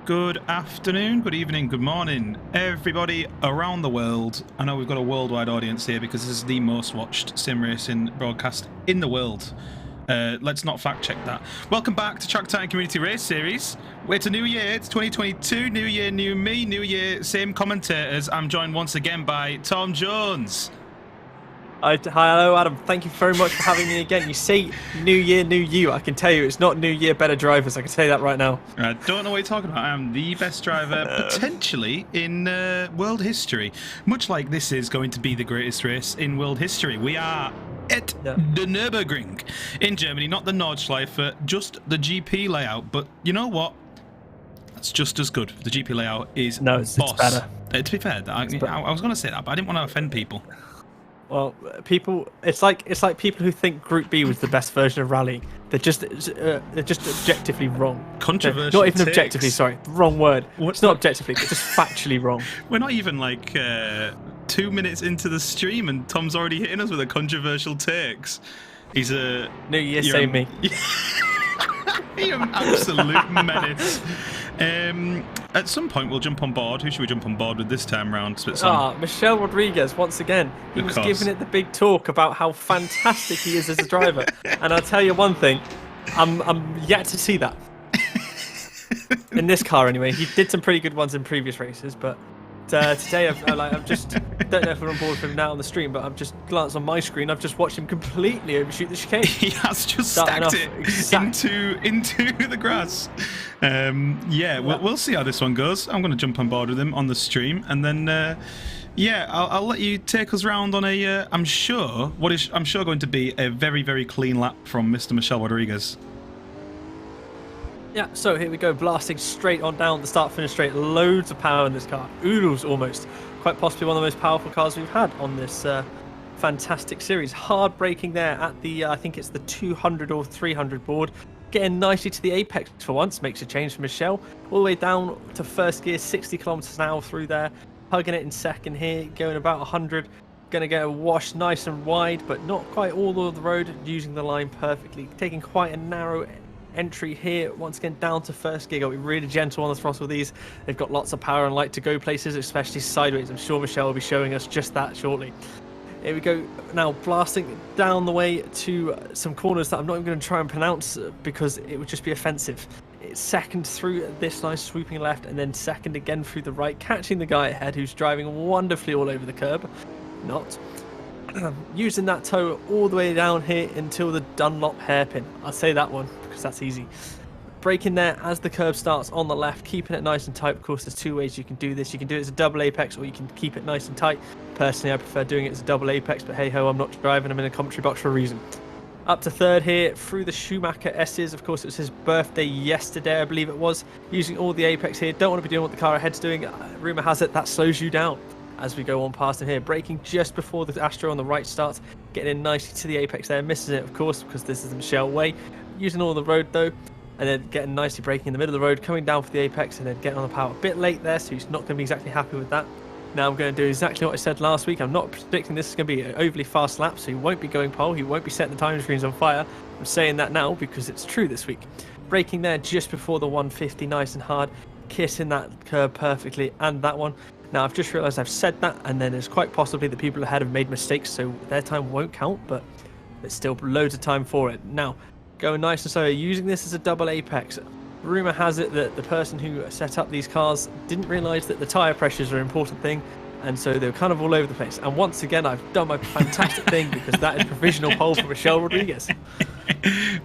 good afternoon, good evening, good morning, everybody around the world. I know we've got a worldwide audience here because this is the most watched sim racing broadcast in the world. Let's not fact check that. Welcome back to Track Time Community Race Series. It's a new year, it's 2022, new year, new me, new year, same commentators. I'm joined once again by Tom Jones. Hi, hello Adam, thank you very much for having me again. You say new year, new you. I can tell you it's not new year, better drivers. I can tell you that right now. I don't know what you're talking about. I am the best driver potentially in world history. Much like this is going to be the greatest race in world history. We are at the Nurburgring in Germany, not the Nordschleife, just the GP layout. But you know what? That's just as good. The GP layout is it's better. To be fair, I was going to say that, but I didn't want to offend people. Well, people, it's like people who think Group B was the best version of rallying. They're just objectively wrong. Controversial. Not even takes. Objectively, sorry, wrong word. It's not objectively, it's just factually wrong. We're not even like 2 minutes into the stream, and Tom's already hitting us with a controversial takes. He's a New Year, save me. You're an absolute menace. At some point, we'll jump on board. Who should we jump on board with this time round? Michelle Rodriguez, once again. He was giving it the big talk about how fantastic he is as a driver. And I'll tell you one thing, I'm yet to see that. In this car, anyway. He did some pretty good ones in previous races, but today I'm just don't know if we're on board with him now on the stream, but I've just glanced on my screen. I've just watched him completely overshoot the chicane. He has just stacked it into the grass. We'll see how this one goes. I'm going to jump on board with him on the stream, and then I'll let you take us round on a I'm sure going to be a very, very clean lap from Mr. Michel Rodriguez. Yeah, so here we go, blasting straight on down the start-finish straight. Loads of power in this car. Oodles almost. Quite possibly one of the most powerful cars we've had on this fantastic series. Hard braking there at the, I think it's the 200 or 300 board. Getting nicely to the apex for once. Makes a change for Michelle. All the way down to first gear, 60 kilometers an hour through there. Hugging it in second here, going about 100. Going to get a wash nice and wide, but not quite all over the road. Using the line perfectly. Taking quite a narrow entry here, once again down to first gear. Got to be really gentle on the throttle with these. They've got lots of power and like to go places, especially sideways. I'm sure Michelle will be showing us just that shortly. Here we go, now blasting down the way to some corners that I'm not even going to try and pronounce because it would just be offensive. It's second through this nice swooping left, and then second again through the right, catching the guy ahead who's driving wonderfully all over the curb. Not. Using that toe all the way down here until the Dunlop hairpin. I'll say that one because that's easy. Braking there as the curb starts on the left, keeping it nice and tight. Of course, there's two ways you can do this. You can do it as a double apex, or you can keep it nice and tight. Personally, I prefer doing it as a double apex, but hey ho, I'm not driving. I'm in a commentary box for a reason. Up to third here through the Schumacher S's. Of course, it was his birthday yesterday, I believe it was. Using all the apex here. Don't want to be doing what the car ahead's doing. Rumour has it that slows you down as we go on past him here. Braking just before the Astro on the right starts. Getting in nicely to the apex there. Misses it, of course, because this is the Michelle way. Using all the road, though. And then getting nicely braking in the middle of the road. Coming down for the apex and then getting on the power. A bit late there, so he's not going to be exactly happy with that. Now I'm going to do exactly what I said last week. I'm not predicting this is going to be an overly fast lap, so he won't be going pole. He won't be setting the time screens on fire. I'm saying that now because it's true this week. Braking there just before the 150, nice and hard. Kissing that curb perfectly, and that one. Now, I've just realised I've said that, and then it's quite possibly the people ahead have made mistakes, so their time won't count, but there's still loads of time for it. Now, going nice and slow, using this as a double apex. Rumour has it that the person who set up these cars didn't realise that the tyre pressures are an important thing, and so they were kind of all over the place. And once again, I've done my fantastic thing, because that is provisional pole for Michelle Rodriguez.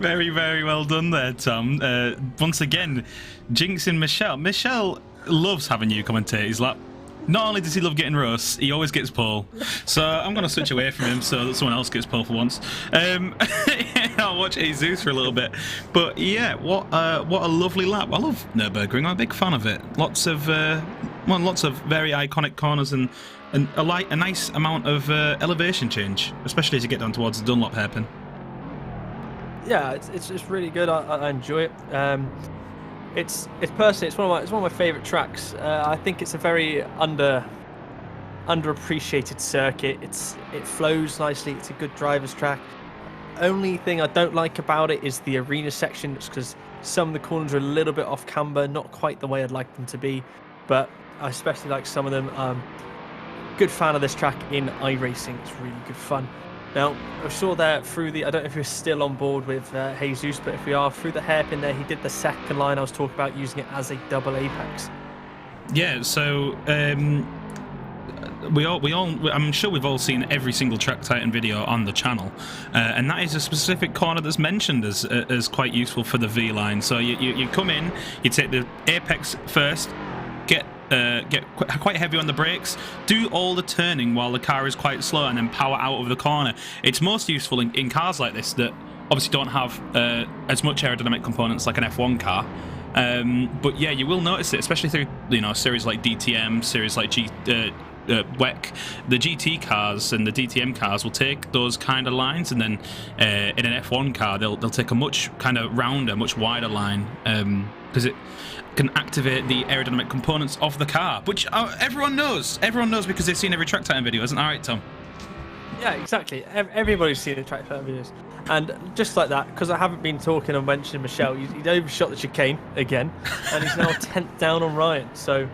Very, very well done there, Tom. Once again, jinxing Michelle. Michelle loves having you commentate his lap. Not only does he love getting roasts, he always gets pole. So I'm going to switch away from him so that someone else gets pole for once. I'll watch Jesus for a little bit. But yeah, what a lovely lap. I love Nurburgring. I'm a big fan of it. Lots of very iconic corners and a nice amount of elevation change, especially as you get down towards the Dunlop hairpin. Yeah, it's really good. I enjoy it. It's personally it's one of my favourite tracks. I think it's a very underappreciated circuit. It flows nicely. It's a good driver's track. Only thing I don't like about it is the arena section, because Some of the corners are a little bit off camber, not quite the way I'd like them to be, but I especially like some of them. Good fan of this track in iRacing. It's really good fun. Now, I saw there through the, I don't know if you're still on board with Jesus, but if we are, through the hairpin there, he did the second line I was talking about, using it as a double apex. Yeah, so I'm sure we've all seen every single Track Titan video on the channel, and that is a specific corner that's mentioned as quite useful for the V line. So you come in, you take the apex first, get quite heavy on the brakes, do all the turning while the car is quite slow, and then power out of the corner. It's most useful in cars like this that obviously don't have as much aerodynamic components like an F1 car. But yeah, you will notice it, especially through series like DTM, series like WEC. The GT cars and the DTM cars will take those kind of lines, and then in an F1 car they'll take a much kind of rounder, much wider line, because it can activate the aerodynamic components of the car, which everyone knows because they've seen every Track Titan video, isn't that right, Tom? Yeah, exactly. Everybody's seen the Track Titan videos. And just like that, because I haven't been talking and mentioning Michelle, he'd overshot the chicane again, and he's now 10th down on Ryan. So,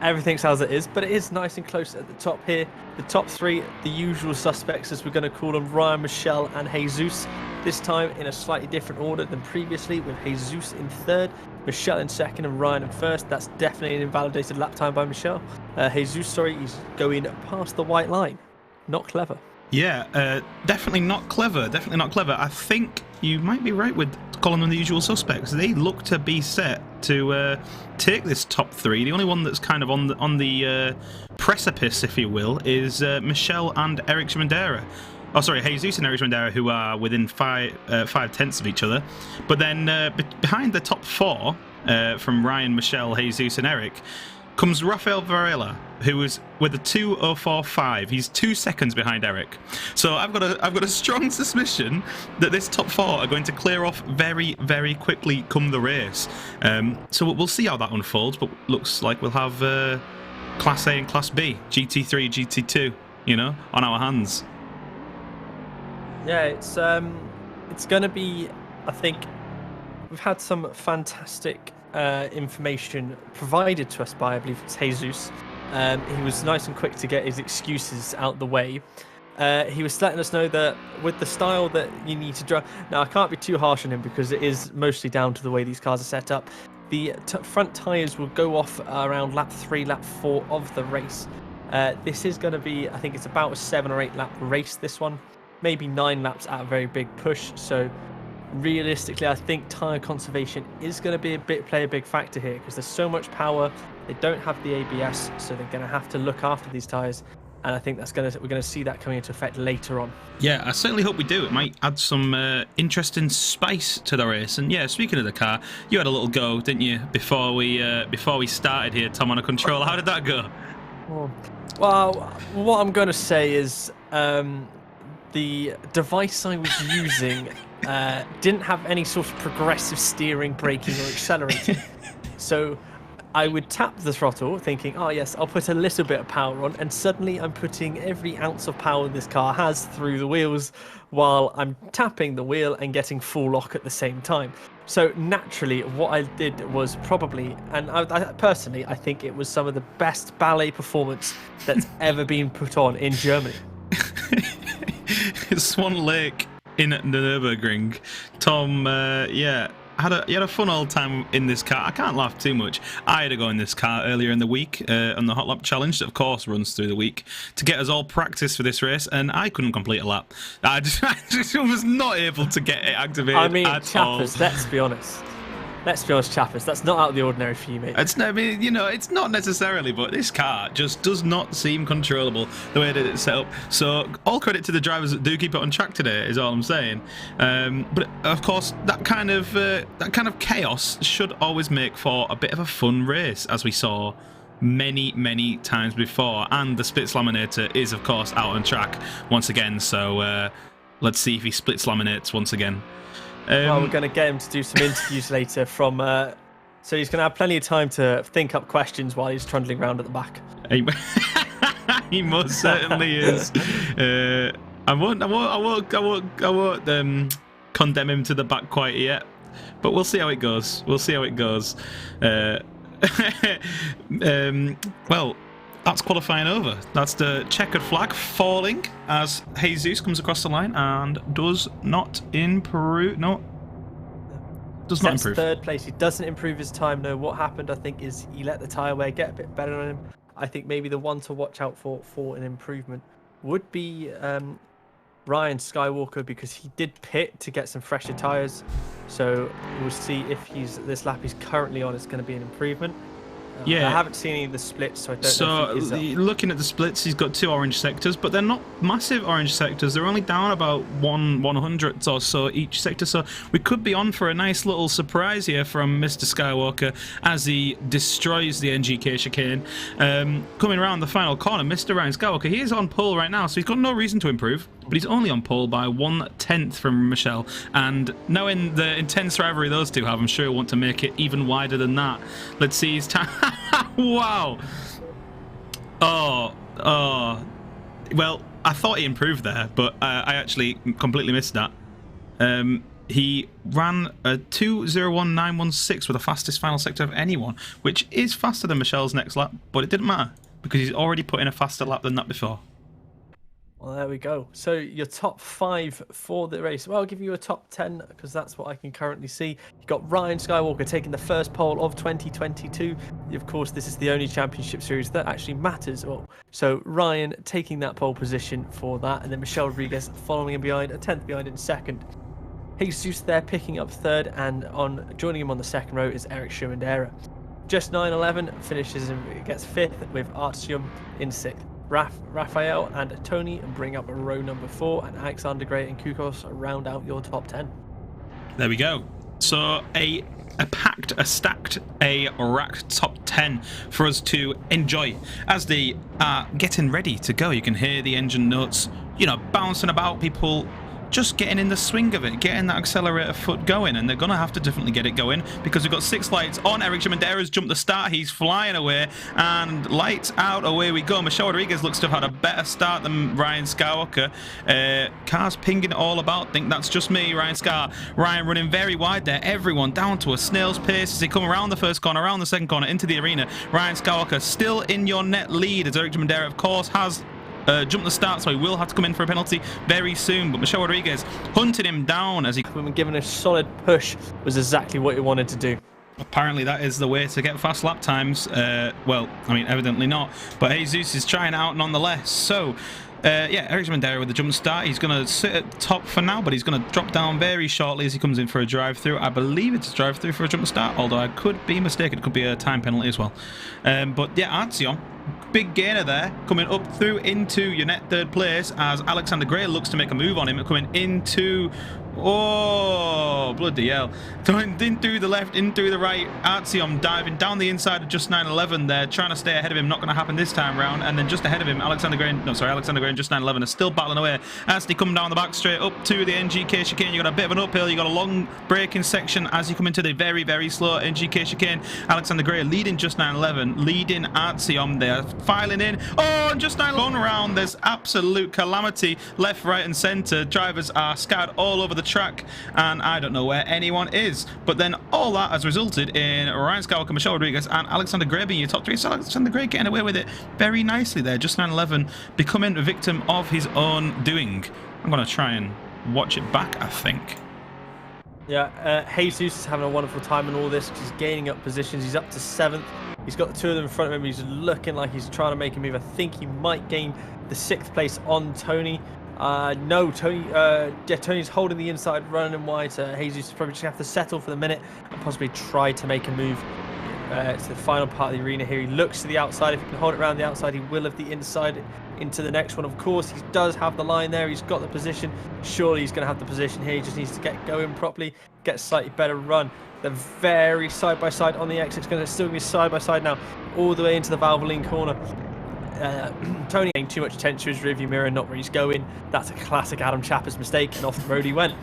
everything's as it is, but it is nice and close at the top here. The top three, the usual suspects, as we're going to call them, Ryan, Michelle, and Jesus. This time in a slightly different order than previously, with Jesus in third, Michelle in second, and Ryan in first. That's definitely an invalidated lap time by Michelle. He's going past the white line. Not clever. Yeah, definitely not clever. Definitely not clever. I think you might be right with calling them the usual suspects. They look to be set to take this top three. The only one that's kind of on the precipice, if you will, is Michelle and Eric Schmendera. Oh, sorry, Jesus and Eric Schmendera, who are within 5/10 of each other. But then behind the top four, from Ryan, Michelle, Jesus, and Eric, comes Rafael Varela, who is with a 2:04.5. He's 2 seconds behind Eric. So I've got a strong suspicion that this top four are going to clear off very, very quickly come the race. So we'll see how that unfolds, but looks like we'll have Class A and Class B, GT3, GT2, on our hands. Yeah, it's going to be, I think, we've had some fantastic information provided to us by, I believe it's Jesus. He was nice and quick to get his excuses out the way. He was letting us know that with the style that you need to drive... Now, I can't be too harsh on him because it is mostly down to the way these cars are set up. The front tyres will go off around lap 3, lap 4 of the race. This is going to be, I think it's about a 7 or 8 lap race, this one. Maybe 9 laps at a very big push. So realistically, I think tyre conservation is going to play a big factor here, because there's so much power. They don't have the ABS, so they're going to have to look after these tyres. And I think we're going to see that coming into effect later on. Yeah, I certainly hope we do. It might add some interesting spice to the race. And yeah, speaking of the car, you had a little go, didn't you, before we started here, Tom, on a control? How did that go? Well, what I'm going to say is the device I was using didn't have any sort of progressive steering, braking, or accelerating. So I would tap the throttle thinking, oh yes, I'll put a little bit of power on, and suddenly I'm putting every ounce of power this car has through the wheels while I'm tapping the wheel and getting full lock at the same time. So naturally what I did was probably, and I personally, I think it was some of the best ballet performance that's ever been put on in Germany. Swan Lake in the Nurburgring. Tom, you had a fun old time in this car. I can't laugh too much. I had to go in this car earlier in the week on the Hot Lap Challenge that, of course, runs through the week to get us all practice for this race, and I couldn't complete a lap. I just was not able to get it activated at all. I mean, Chappers, let's be honest. Let's be honest, Chappers, that's not out of the ordinary for you, mate. It's not necessarily, but this car just does not seem controllable the way that it's set up. So all credit to the drivers that do keep it on track today, is all I'm saying. But of course, that kind of chaos should always make for a bit of a fun race, as we saw many times before. And the splits laminator is, of course, out on track once again. So let's see if he splits laminates once again. Well, we're going to get him to do some interviews later from... so he's going to have plenty of time to think up questions while he's trundling around at the back. He most certainly is. I won't condemn him to the back quite yet. But we'll see how it goes. We'll see how it goes. Well, that's qualifying over. That's the checkered flag falling as Jesus comes across the line and does not improve. No, does not improve. Third place. He doesn't improve his time. No, what happened, I think, is he let the tyre wear get a bit better on him. I think maybe the one to watch out for an improvement would be Ryan Skywalker, because he did pit to get some fresher tyres. So we'll see if this lap he's currently on is going to be an improvement. Yeah, I haven't seen any of the splits, so I don't know if he is up. Looking at the splits, he's got 2 orange sectors, but they're not massive orange sectors. They're only down about 1/100th or so each sector, so we could be on for a nice little surprise here from Mr. Skywalker as he destroys the NGK chicane. Coming around the final corner, Mr. Ryan Skywalker, he is on pole right now, so he's got no reason to improve, but he's only on pole by 1/10 from Michelle, and knowing the intense rivalry those two have, I'm sure he'll want to make it even wider than that. Let's see his time. Wow. Oh. Well, I thought he improved there, but I actually completely missed that. He ran a 2:01.916 with the fastest final sector of anyone, which is faster than Michelle's next lap, but it didn't matter because he's already put in a faster lap than that before. Well, there we go. So your top 5 for the race. Well, I'll give you a top 10 because that's what I can currently see. You've got Ryan Skywalker taking the first pole of 2022. Of course, this is the only championship series that actually matters. So Ryan taking that pole position for that, and then Michelle Rodriguez following him behind, a 10th behind in second. Jesus there picking up third, and joining him on the second row is Eric Schumandera. Just 911 finishes and gets 5th, with Artyom in 6th. Raphael and Tony bring up row number 4, and Alexander Gray and Kukos round out your top 10. There we go. So a stacked, racked top 10 for us to enjoy as they are getting ready to go. You can hear the engine notes, bouncing about, people just getting in the swing of it, getting that accelerator foot going, and they're going to have to definitely get it going because we've got 6 lights on. Eric Schumandera's jumped the start, he's flying away, and lights out, away we go. Michelle Rodriguez looks to have had a better start than Ryan Skywalker. Cars pinging all about, think that's just me. Ryan running very wide there, everyone down to a snail's pace as they come around the first corner, around the second corner, into the arena. Ryan Skywalker still in your net lead as Eric Schumandera, of course, has jumped the start, so he will have to come in for a penalty very soon. But Michelle Rodriguez hunted him down as he... Given a solid push was exactly what he wanted to do. Apparently that is the way to get fast lap times. Well, I mean, evidently not. But Jesus is trying out nonetheless. So, yeah, Eric Schumandera with the jump start. He's going to sit at top for now, but he's going to drop down very shortly as he comes in for a drive-through. I believe it's a drive-through for a jump start, although I could be mistaken. It could be a time penalty as well. But yeah, Artyom, big gainer there, coming up through into your net 3rd place as Alexander Gray looks to make a move on him, coming into... Oh, bloody hell. Didn't do the left, didn't do the right. Artyom diving down the inside of just 911 there, trying to stay ahead of him. Not going to happen this time round. And then just ahead of him, Alexander Gray and just 911 are still battling away as they come down the back straight up to the NGK chicane. You got a bit of an uphill, you got a long braking section as you come into the very, very slow NGK chicane. Alexander Gray leading just 911, leading Artyom there, filing in. Oh, and just 911 around. There's absolute calamity left, right, and centre. Drivers are scattered all over the track, and I don't know where anyone is. But then all that has resulted in Ryan Skywalker, Michelle Rodriguez, and Alexander Gray being your top 3. So Alexander Gray getting away with it very nicely there. Just 911 becoming a victim of his own doing. I'm going to try and watch it back, I think. Yeah, Jesus is having a wonderful time in all this. He's gaining up positions. He's up to 7th. He's got the 2 of them in front of him. He's looking like he's trying to make a move. I think he might gain the 6th place on Tony. No, Tony's holding the inside, running wide. Jesus is probably just going to have to settle for the minute and possibly try to make a move to the final part of the arena here. He looks to the outside. If he can hold it around the outside, he will have the inside into the next one. Of course, he does have the line there. He's got the position. Surely he's going to have the position here. He just needs to get going properly, get a slightly better run. They're very side-by-side on the exit. It's going to still be side-by-side now, all the way into the Valvoline corner. Tony paying too much attention to his rearview mirror, not where he's going. That's a classic Adam Chapper's mistake, and off the road he went.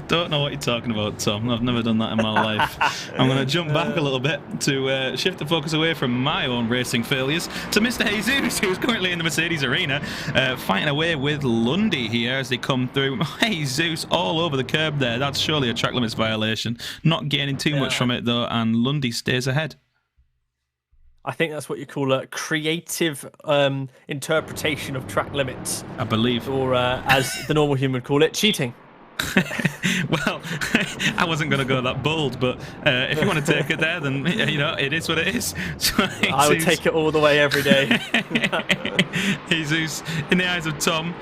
Don't know what you're talking about, Tom. I've never done that in my life. I'm going to jump back a little bit to shift the focus away from my own racing failures to Mr. Jesus, who's currently in the Mercedes arena, fighting away with Lundy here as they come through. Jesus all over the curb there. That's surely a track limits violation. Not gaining too much from it, though, and Lundy stays ahead. I think that's what you call a creative interpretation of track limits. I believe. Or, as the normal human would call it, cheating. Well, I wasn't going to go that bold, but if you want to take it there, then it is what it is. So, I would take it all the way every day. Jesus, in the eyes of Tom,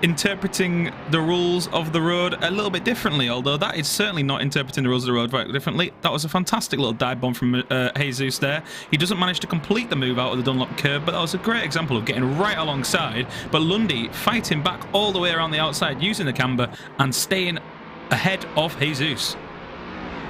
interpreting the rules of the road a little bit differently, although that is certainly not interpreting the rules of the road very differently. That was a fantastic little dive bomb from Jesus there. He doesn't manage to complete the move out of the Dunlop curve, but that was a great example of getting right alongside. But Lundy fighting back all the way around the outside, using the camber and staying ahead of Jesus.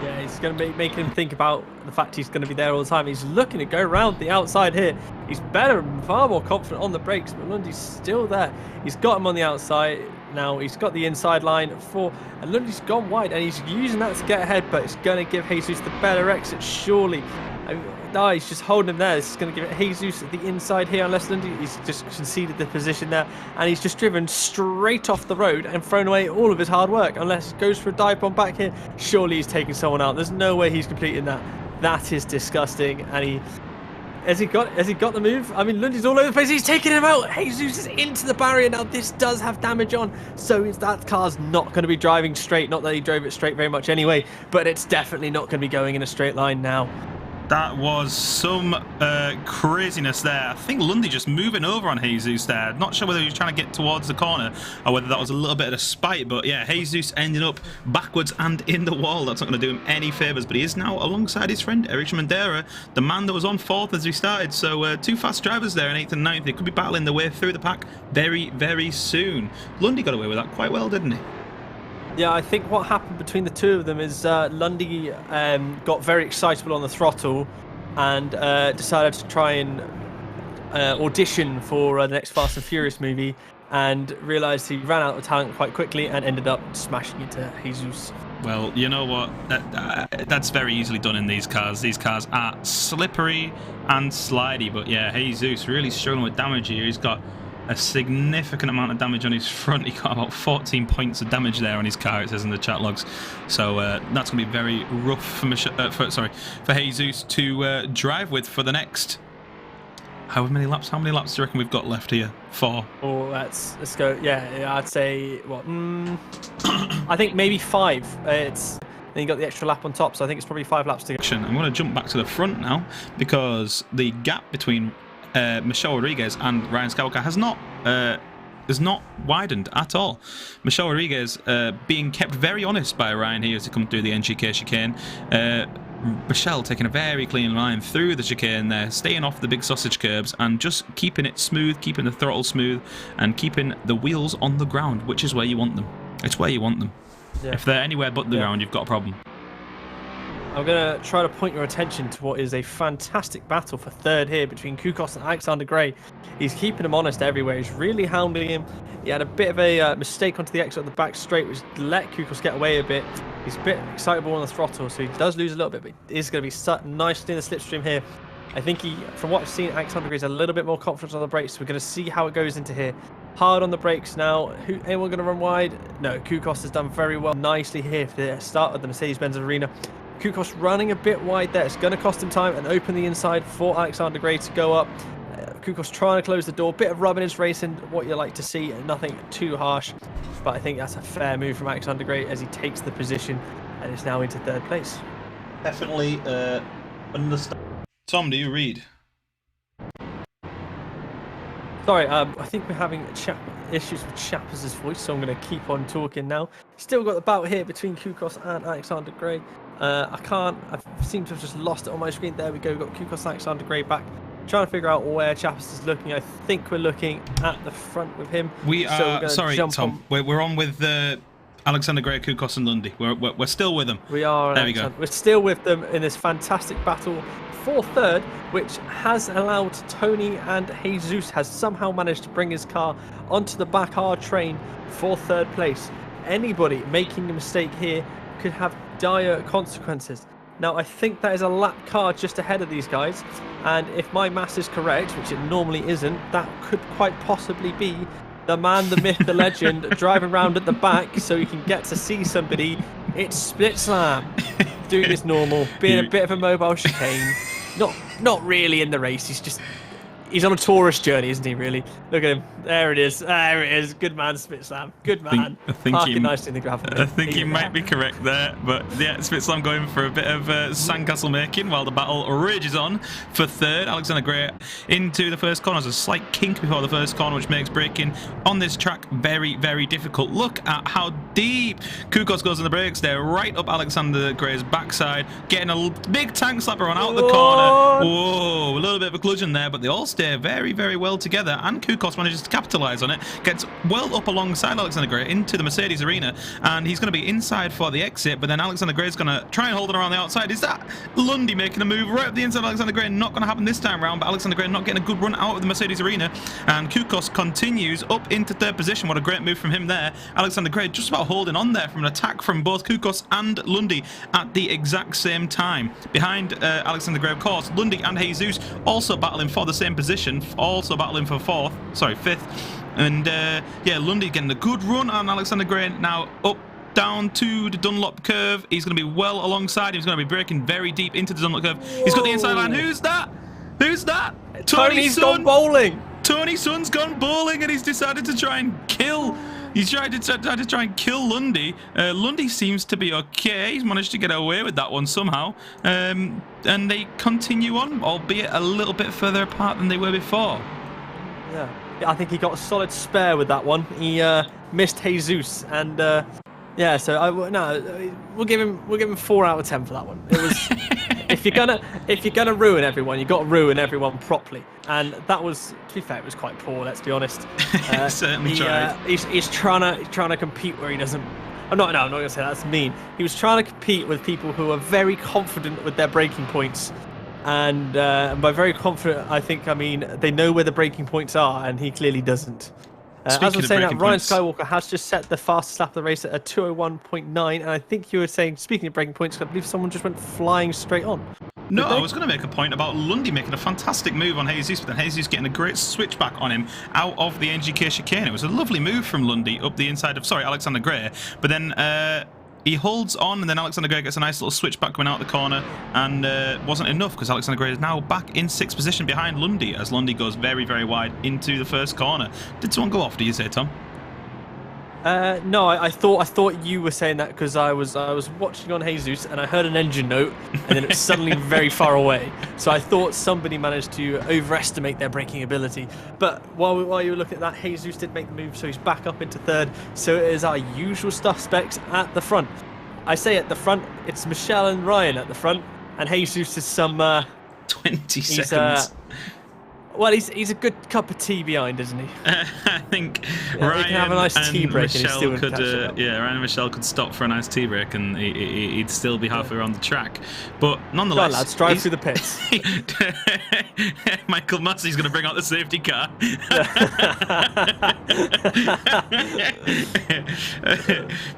Yeah, he's going to make him think about the fact he's going to be there all the time. He's looking to go around the outside here. He's better and far more confident on the brakes, but Lundy's still there. He's got him on the outside now. He's got the inside line and Lundy's gone wide, and he's using that to get ahead, but it's going to give Jesus the better exit, surely. No, he's just holding him there. This is going to give it Jesus the inside here, unless Lundy, he's just conceded the position there, and he's just driven straight off the road and thrown away all of his hard work. Unless he goes for a dive bomb back here, surely he's taking someone out. There's no way he's completing that. That is disgusting. And has he got the move? I mean, Lundy's all over the place. He's taking him out. Jesus is into the barrier now. This does have damage on, so that car's not going to be driving straight. Not that he drove it straight very much anyway, but it's definitely not going to be going in a straight line now. That was some craziness there. I think Lundy just moving over on Jesus there. Not sure whether he was trying to get towards the corner or whether that was a little bit of a spite. But yeah, Jesus ending up backwards and in the wall. That's not going to do him any favours. But he is now alongside his friend, Eric Mandera, the man that was on 4th as we started. So two fast drivers there in 8th and 9th. They could be battling their way through the pack very, very soon. Lundy got away with that quite well, didn't he? Yeah, I think what happened between the two of them is Lundy got very excitable on the throttle and decided to try and audition for the next Fast and Furious movie, and realised he ran out of talent quite quickly and ended up smashing into Jesus. Well, you know what? That's very easily done in these cars. These cars are slippery and slidey, but yeah, Jesus really struggling with damage here. He's got a significant amount of damage on his front. He got about 14 points of damage there on his car, it says in the chat logs. So that's going to be very rough for Jesus to drive with for the next. How many laps? How many laps do you reckon we've got left here? 4. Oh, let's go. Yeah, I'd say what? I think maybe 5. Then you got the extra lap on top, so I think it's probably 5 laps to go. I'm going to jump back to the front now because the gap between Michelle Rodriguez and Ryan Skywalker has not widened at all. Michelle Rodriguez being kept very honest by Ryan here as he comes through the NGK chicane. Michelle taking a very clean line through the chicane there, staying off the big sausage curbs and just keeping it smooth, keeping the throttle smooth and keeping the wheels on the ground, which is where you want them. It's where you want them. Yeah. If they're anywhere but the ground, you've got a problem. I'm going to try to point your attention to what is a fantastic battle for 3rd here between Kukos and Alexander Gray. He's keeping him honest everywhere. He's really hounding him. He had a bit of a mistake onto the exit of the back straight, which let Kukos get away a bit. He's a bit excitable on the throttle, so he does lose a little bit, but he is going to be set nicely in the slipstream here. I think from what I've seen, Alexander Gray is a little bit more confident on the brakes, so we're going to see how it goes into here. Hard on the brakes now. Anyone going to run wide? No, Kukos has done very well nicely here for the start of the Mercedes-Benz Arena. Kukos running a bit wide there. It's going to cost him time and open the inside for Alexander Gray to go up. Kukos trying to close the door. Bit of rubbiness racing, what you like to see. Nothing too harsh. But I think that's a fair move from Alexander Gray as he takes the position and is now into 3rd place. Definitely understand. Tom, do you read? Sorry, I think we're having issues with Chappers' voice, so I'm going to keep on talking now. Still got the bout here between Kukos and Alexander Gray. I seem to have just lost it on my screen. There we go, we've got Kukos and Alexander Gray back. Trying to figure out where Chappers is looking. I think we're looking at the front with him. We are, sorry, Tom, we're on with Alexander Gray, Kukos and Lundy. We're still with them. We are. There we go. We're still with them in this fantastic battle for 3rd, which has allowed Tony, and Jesus has somehow managed to bring his car onto the back hard train for 3rd place. anybody making a mistake here could have dire consequences. Now, I think that is a lap car just ahead of these guys, and if my maths is correct, which it normally isn't, that could quite possibly be the man, the myth, the legend, driving around at the back so he can get to see somebody. It's Split Slam, doing his normal, being a bit of a mobile chicane. Not really in the race, he's on a tourist journey, isn't he, really? Look at him. There it is. There it is. Good man, Split Slam. Good man. I think Parking nicely in the gravel. I think he might be correct there. But yeah, Split Slam going for a bit of sandcastle making while the battle rages on for third. Alexander Gray into the first corner. There's a slight kink before the first corner, which makes braking on this track very, very difficult. Look at how deep Kukos goes on the brakes there, right up Alexander Gray's backside, getting a big tank slapper on out the corner. Whoa, a little bit of a collision there, but they all stay very, very well together, and Kukos manages to capitalise on it, gets well up alongside Alexander Gray into the Mercedes arena, and he's going to be inside for the exit, but then Alexander Gray is going to try and hold it around the outside. Is that Lundy making a move right up the inside of Alexander Gray? Not going to happen this time around, but Alexander Gray not getting a good run out of the Mercedes arena, and Kukos continues up into third position. What a great move from him there. Alexander Gray just about holding on there from an attack from both Kukos and Lundy at the exact same time. Behind Alexander Gray, of course, Lundy and Jesus also battling for the same position, also battling for fifth. And yeah, Lundy getting a good run on Alexander Gray, now up down to the Dunlop curve. He's going to be well alongside him. He's going to be braking very deep into the Dunlop curve. He's got the inside line. Who's that? Who's that? Tony's gone bowling. Tony Sun's gone bowling, and he's decided to try and kill. He's tried to try and kill Lundy. Lundy seems to be okay. He's managed to get away with that one somehow. And they continue on, albeit a little bit further apart than they were before. Yeah, I think he got a solid spare with that one. He missed Jesus, and yeah. So we'll give him 4 out of 10 for that one. It was if you're gonna ruin everyone, you got to ruin everyone properly. And that was, to be fair, it was quite poor. Let's be honest. Certainly tried. He's trying to compete where he doesn't. I'm not gonna say that's mean. He was trying to compete with people who are very confident with their braking points. And by very confident, I mean they know where the braking points are, and he clearly doesn't. As I was saying, that Ryan Skywalker has just set the fastest lap of the race at a 2:01.9, and I think you were saying, speaking of braking points, I believe someone just went flying straight on. No, I was going to make a point about Lundy making a fantastic move on Jesus, but then Jesus getting a great switchback on him out of the NGK chicane. It was a lovely move from Lundy up the inside of, Alexander Gray, but then he holds on, and then Alexander Gray gets a nice little switchback coming out the corner, and wasn't enough because Alexander Gray is now back in 6th position behind Lundy as Lundy goes very, very wide into the first corner. Did someone go off, do you say, Tom? No, I thought you were saying that because I was watching on Jesus and I heard an engine note, and then it was suddenly very far away. So I thought somebody managed to overestimate their braking ability. But while you were looking at that, Jesus did make the move, so he's back up into 3rd. So it is our usual suspects at the front. I say at the front, it's Michelle and Ryan at the front, and Jesus is some 20 seconds. Well, he's a good cup of tea behind, isn't he? I think Ryan can have a nice tea break and Michelle could, Ryan and Michelle could stop for a nice tea break, and he'd still be halfway around the track. But nonetheless, go on, lads, drive through the pits. Michael Massey's going to bring out the safety car.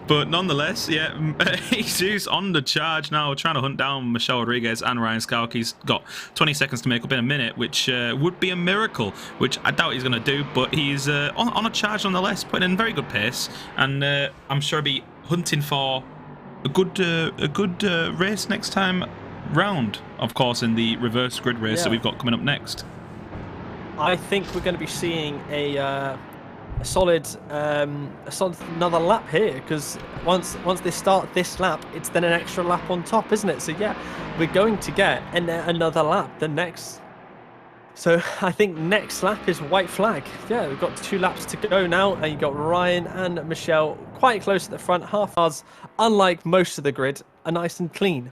But nonetheless, yeah, Jesus on the charge now, trying to hunt down Michelle Rodriguez and Ryan Skywalker. He's got 20 seconds to make up in a minute, which would be a miracle, which I doubt he's going to do, but he's on a charge nonetheless, putting in very good pace, and I'm sure he'll be hunting for a good race next time round, of course, in the reverse grid race that we've got coming up next. I think we're going to be seeing a solid another lap here, because once they start this lap, it's then an extra lap on top, isn't it? So yeah, we're going to get another lap the next. So I think next lap is white flag. Yeah, we've got 2 laps to go now, and you've got Ryan and Michelle quite close at the front. Half hours, unlike most of the grid, are nice and clean.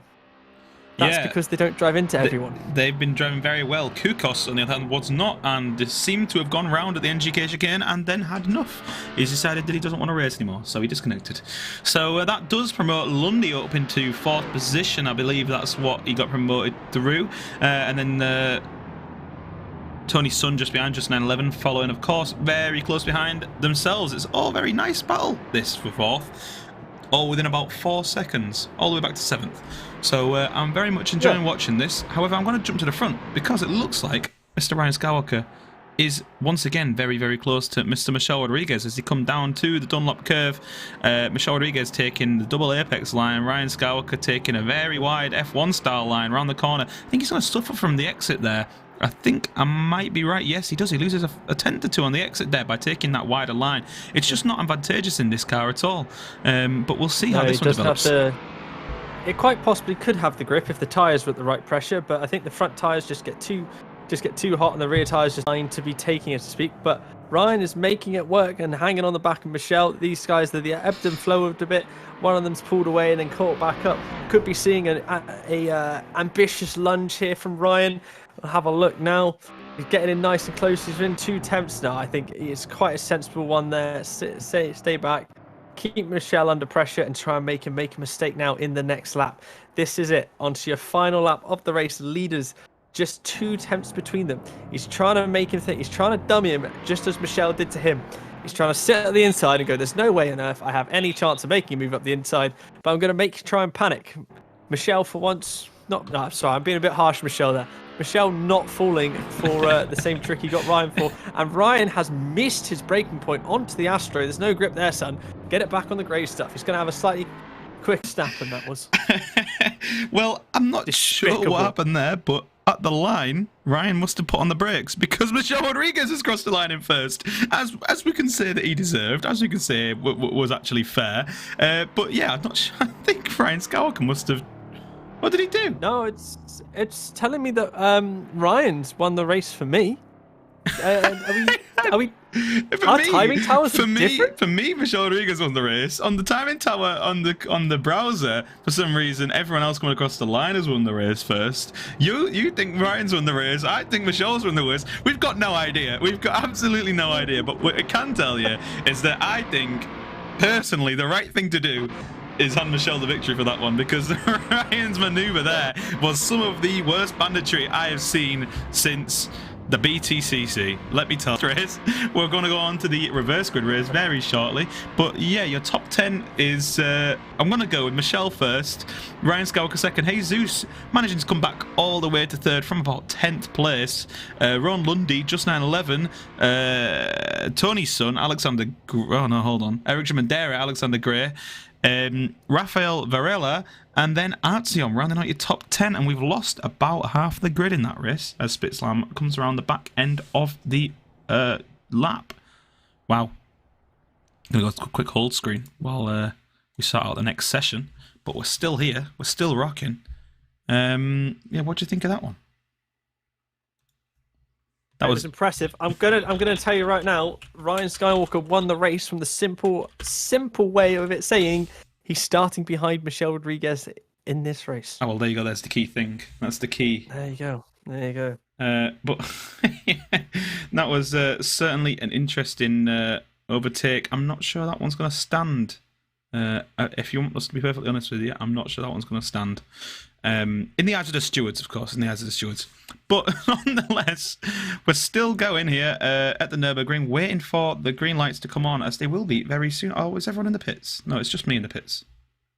That's because they don't drive into everyone. They've been driving very well. Kukos, on the other hand, was not, and seemed to have gone round at the NGK chicane and then had enough. He's decided that he doesn't want to race anymore, so he disconnected. So that does promote Lundy up into 4th position. I believe that's what he got promoted through. And then Tony's son just behind, just 911, following, of course, very close behind themselves. It's all very nice battle, this for fourth. All within about 4 seconds, all the way back to 7th. So I'm very much enjoying watching this. However, I'm going to jump to the front because it looks like Mr. Ryan Skywalker is once again very, very close to Mr. Michel Rodriguez as he come down to the Dunlop curve. Michel Rodriguez taking the double apex line, Ryan Skywalker taking a very wide F1 style line around the corner. I think he's going to suffer from the exit there. I think I might be right. Yes, he does. He loses a tenth or two on the exit there by taking that wider line. It's just not advantageous in this car at all. But we'll see how this one develops. It quite possibly could have the grip if the tyres were at the right pressure, but I think the front tyres just get too hot and the rear tyres just trying to be taking it to speak. But Ryan is making it work and hanging on the back of Michel. These guys, they're the ebbed and flowed a bit. One of them's pulled away and then caught back up. Could be seeing an ambitious lunge here from Ryan. We'll have a look now. He's getting in nice and close. He's in 2 attempts now. I think it's quite a sensible one there. Stay back. Keep Michel under pressure and try and make a mistake now in the next lap. This is it. Onto your final lap of the race. Leaders, just 2 attempts between them. He's trying to make him think. He's trying to dummy him just as Michel did to him. He's trying to sit at the inside and go, there's no way on earth I have any chance of making him move up the inside, but I'm going to try and panic. Michel for once, sorry, I'm being a bit harsh, Michel there. Michel not falling for the same trick he got Ryan for. And Ryan has missed his braking point onto the Astro. There's no grip there, son. Get it back on the grey stuff. He's going to have a slightly quick snap, and that was. Well, I'm not sure what happened there, but at the line, Ryan must have put on the brakes because Michel Rodriguez has crossed the line in first, as we can say that he deserved, as we can say was actually fair. But yeah, I'm not sure. I think Ryan Skywalker must have. What did he do? No, it's telling me that Ryan's won the race for me. Are we? Our timing towers are different? For me, Michel Rodriguez won the race. On the timing tower on the browser, for some reason, everyone else coming across the line has won the race first. You think Ryan's won the race? I think Michel's won the race. We've got no idea. We've got absolutely no idea. But what I can tell you is that I think, personally, the right thing to do is hand Michel the victory for that one, because Ryan's maneuver there was some of the worst banditry I have seen since the BTCC. Let me tell you, we're going to go on to the reverse grid race very shortly. But yeah, your top 10 is, I'm going to go with Michel first, Ryan Skywalker second, Jesus managing to come back all the way to third from about 10th place, Ron Lundy, just 911, Tony's son, Alexander, Eric Jamandera, Alexander Gray, Rafael Varela, and then Artyom rounding out your top 10, and we've lost about half the grid in that race as Spitzlam comes around the back end of the lap. Wow. I'm going to go to a quick hold screen while we start out the next session, but we're still here, we're still rocking. Yeah, what do you think of that one? That was impressive. I'm gonna tell you right now, Ryan Skywalker won the race from the simple way of it saying he's starting behind Michel Rodriguez in this race. Oh well, there you go. That's the key thing. That's the key. There you go. There you go. But that was certainly an interesting overtake. I'm not sure that one's going to stand. If you want us to be perfectly honest with you, I'm not sure that one's going to stand. In the eyes of the stewards, of course, in the eyes of the stewards. But nonetheless, we're still going here at the Nurburgring, waiting for the green lights to come on, as they will be very soon. Oh, is everyone in the pits? No, it's just me in the pits.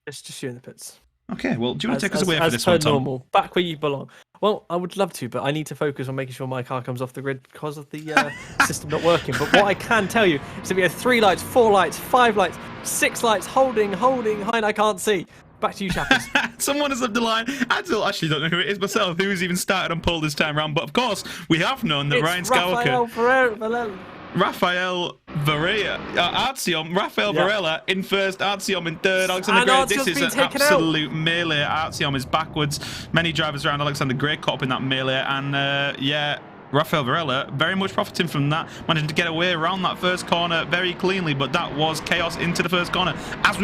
It's just you in the pits. Okay, well, do you want to take us away for this one, Tom? Normal, back where you belong. Well, I would love to, but I need to focus on making sure my car comes off the grid because of the system not working. But what I can tell you is that we have 3 lights, 4 lights, 5 lights, 6 lights, holding, and I can't see. Back to you, chappers. Someone has left the line. I still actually don't know who it is myself, who's even started on pole this time round. But of course, we have known that Ryan Skywalker. Rafael Varela, Rafael Varela in first, Artyom in third, Alexander Gray. This is an absolute melee. Artyom is backwards. Many drivers around Alexander Gray caught up in that melee, and yeah, Rafael Varela very much profiting from that, managing to get away around that first corner very cleanly, but that was chaos into the first corner, as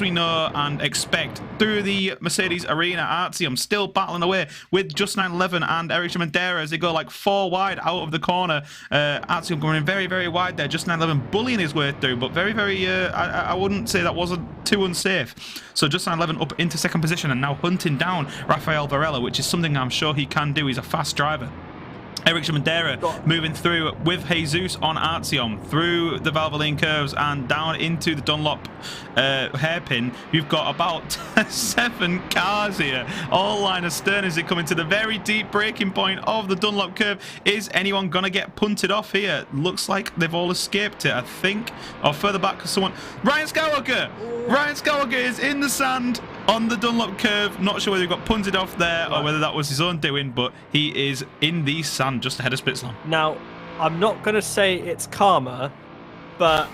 we know and expect. Through the Mercedes arena, Artyom still battling away with just 911 and Eric Jamandera as they go like 4 wide out of the corner. Artyom going very, very wide there, just 911 bullying his way through, but very, very, I wouldn't say that wasn't too unsafe. So just 911 up into second position and now hunting down Rafael Varela, which is something I'm sure he can do. He's a fast driver. Eric Shimandera moving through with Jesus on Artyom through the Valvoline curves and down into the Dunlop hairpin. You've got about 7 cars here, all line astern as they come into the very deep braking point of the Dunlop curve. Is anyone going to get punted off here? Looks like they've all escaped it, I think. Or further back, someone... Ryan Skywalker! Ryan Skywalker is in the sand on the Dunlop curve. Not sure whether he got punted off there or whether that was his own doing, but he is in the sand just ahead of Spitzlon. Now, I'm not going to say it's karma, but